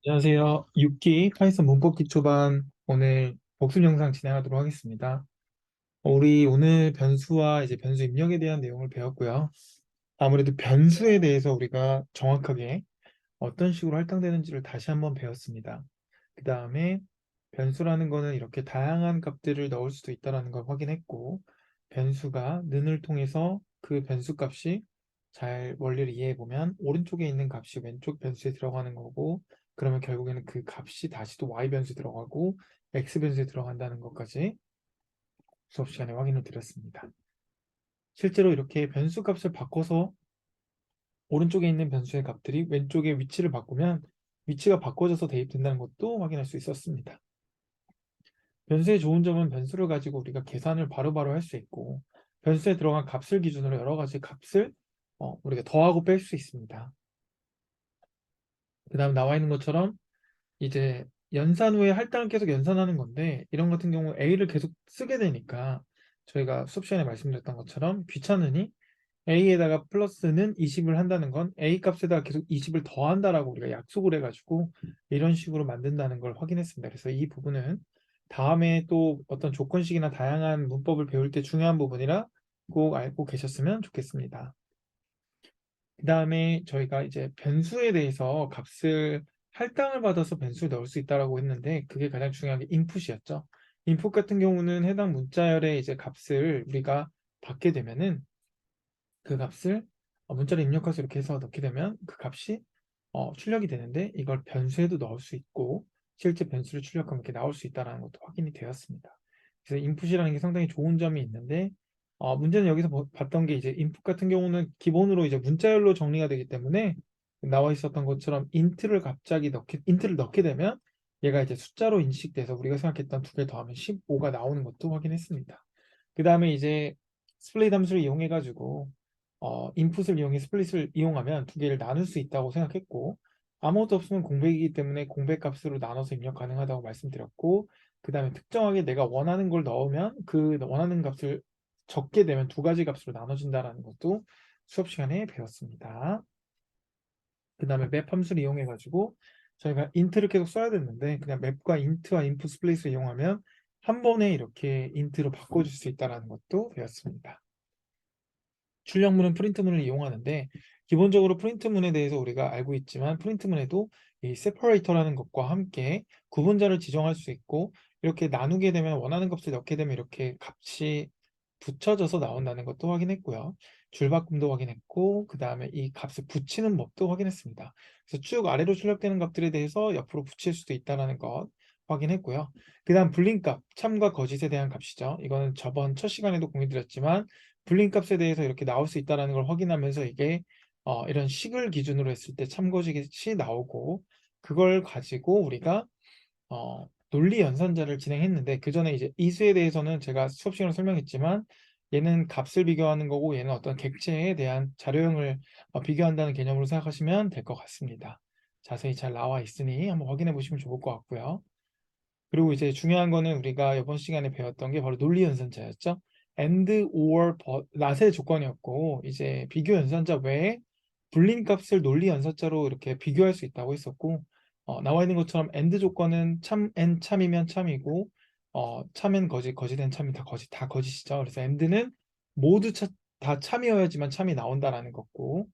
안녕하세요. 6기 파이썬 문법 기초반 오늘 복습 영상 진행하도록 하겠습니다. 우리 오늘 변수와 이제 변수 입력에 대한 내용을 배웠고요. 아무래도 변수에 대해서 우리가 정확하게 어떤 식으로 할당되는지를 다시 한번 배웠습니다. 그 다음에 변수라는 거는 이렇게 다양한 값들을 넣을 수도 있다는 걸 확인했고, 변수가 는을 통해서 그 변수 값이 잘 원리를 이해해 보면 오른쪽에 있는 값이 왼쪽 변수에 들어가는 거고, 그러면 결국에는 그 값이 다시 또 y 변수에 들어가고 x 변수에 들어간다는 것까지 수업 시간에 확인을 드렸습니다. 실제로 이렇게 변수 값을 바꿔서 오른쪽에 있는 변수의 값들이 왼쪽에 위치를 바꾸면 위치가 바꿔져서 대입된다는 것도 확인할 수 있었습니다. 변수의 좋은 점은 변수를 가지고 우리가 계산을 바로바로 할 수 있고, 변수에 들어간 값을 기준으로 여러 가지 값을 우리가 더하고 뺄 수 있습니다. 그 다음 나와 있는 것처럼 이제 연산 후에 할당을 계속 연산하는 건데, 이런 같은 경우 A를 계속 쓰게 되니까 저희가 수업 시간에 말씀드렸던 것처럼 귀찮으니 A에다가 플러스는 20을 한다는 건 A 값에다가 계속 20을 더한다라고 우리가 약속을 해가지고 이런 식으로 만든다는 걸 확인했습니다. 그래서 이 부분은 다음에 또 어떤 조건식이나 다양한 문법을 배울 때 중요한 부분이라 꼭 알고 계셨으면 좋겠습니다. 그 다음에 저희가 이제 변수에 대해서 값을 할당을 받아서 변수를 넣을 수 있다라고 했는데, 그게 가장 중요한 게 인풋이었죠. 인풋 같은 경우는 해당 문자열의 이제 값을 우리가 받게 되면은 그 값을 문자를 입력해서 이렇게 해서 넣게 되면 그 값이 출력이 되는데, 이걸 변수에도 넣을 수 있고 실제 변수를 출력하면 이렇게 나올 수 있다는 것도 확인이 되었습니다. 그래서 인풋이라는 게 상당히 좋은 점이 있는데, 문제는 여기서 봤던 게 이제 인풋 같은 경우는 기본으로 이제 문자열로 정리가 되기 때문에 나와 있었던 것처럼 인트를 넣게 되면 얘가 이제 숫자로 인식돼서 우리가 생각했던 두 개 더하면 15가 나오는 것도 확인했습니다. 그 다음에 이제 스플릿 함수를 이용해 가지고 인풋을 이용해 스플릿을 이용하면 두 개를 나눌 수 있다고 생각했고, 아무것도 없으면 공백이기 때문에 공백 값으로 나눠서 입력 가능하다고 말씀드렸고, 그 다음에 특정하게 내가 원하는 걸 넣으면 그 원하는 값을 적게 되면 두 가지 값으로 나눠진다는 것도 수업 시간에 배웠습니다. 그 다음에 맵 함수를 이용해 가지고 저희가 인트를 계속 써야 됐는데, 그냥 맵과 인트와 인풋 스플릿을 이용하면 한 번에 이렇게 인트로 바꿔줄 수 있다는 것도 배웠습니다. 출력문은 프린트문을 이용하는데, 기본적으로 프린트문에 대해서 우리가 알고 있지만 프린트문에도 이 세퍼레이터라는 것과 함께 구분자를 지정할 수 있고, 이렇게 나누게 되면 원하는 값을 넣게 되면 이렇게 값이 붙여져서 나온다는 것도 확인했고요. 줄바꿈도 확인했고, 그 다음에 이 값을 붙이는 법도 확인했습니다. 그래서 쭉 아래로 출력되는 값들에 대해서 옆으로 붙일 수도 있다는 것 확인했고요. 그 다음 불림값, 참과 거짓에 대한 값이죠. 이거는 저번 첫 시간에도 공유드렸지만 불림 값에 대해서 이렇게 나올 수 있다는 걸 확인하면서 이게 이런 식을 기준으로 했을 때 참거짓이 나오고, 그걸 가지고 우리가 논리 연산자를 진행했는데, 그 전에 이제 이수에 대해서는 제가 수업 시간에 설명했지만 얘는 값을 비교하는 거고 얘는 어떤 객체에 대한 자료형을 비교한다는 개념으로 생각하시면 될 것 같습니다. 자세히 잘 나와 있으니 한번 확인해 보시면 좋을 것 같고요. 그리고 이제 중요한 거는 우리가 이번 시간에 배웠던 게 바로 논리 연산자였죠. and, or, but, not의 조건이었고, 이제 비교 연산자 외에 불린 값을 논리 연산자로 이렇게 비교할 수 있다고 했었고, 나와 있는 것처럼 and 조건은 참 and 참이면 참이고, 참 and 거짓, 거짓 and 참이 다 거짓이죠. 그래서 and는 모두 다 참이어야지만 참이 나온다라는 것고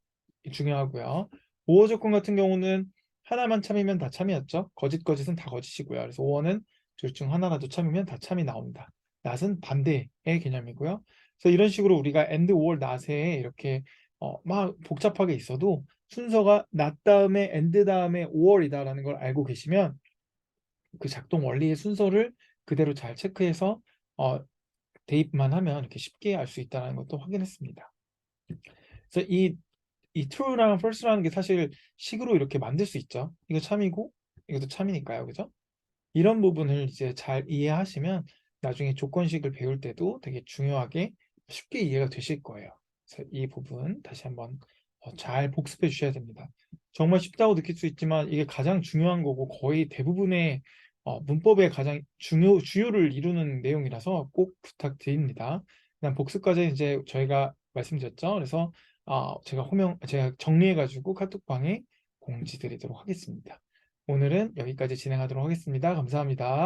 중요하고요. or 조건 같은 경우는 하나만 참이면 다 참이었죠. 거짓은 다 거짓이고요. 그래서 or는 둘 중 하나라도 참이면 다 참이 나온다. not은 반대의 개념이고요. 그래서 이런 식으로 우리가 and, or, not에 이렇게 막 복잡하게 있어도 순서가 not 다음에 and 다음에 or이다라는 걸 알고 계시면 그 작동 원리의 순서를 그대로 잘 체크해서 어, 대입만 하면 이렇게 쉽게 알 수 있다는 것도 확인했습니다. 그래서 이 true랑 false라는 게 사실 식으로 이렇게 만들 수 있죠. 이거 참이고 이것도 참이니까요, 그죠? 이런 부분을 이제 잘 이해하시면 나중에 조건식을 배울 때도 되게 중요하게 쉽게 이해가 되실 거예요. 그래서 이 부분 다시 한번 잘 복습해 주셔야 됩니다. 정말 쉽다고 느낄 수 있지만 이게 가장 중요한 거고 거의 대부분의 문법의 가장 주요를 이루는 내용이라서 꼭 부탁드립니다. 그냥 복습까지 이제 저희가 말씀드렸죠. 그래서 제가 정리해 가지고 카톡방에 공지 드리도록 하겠습니다. 오늘은 여기까지 진행하도록 하겠습니다. 감사합니다.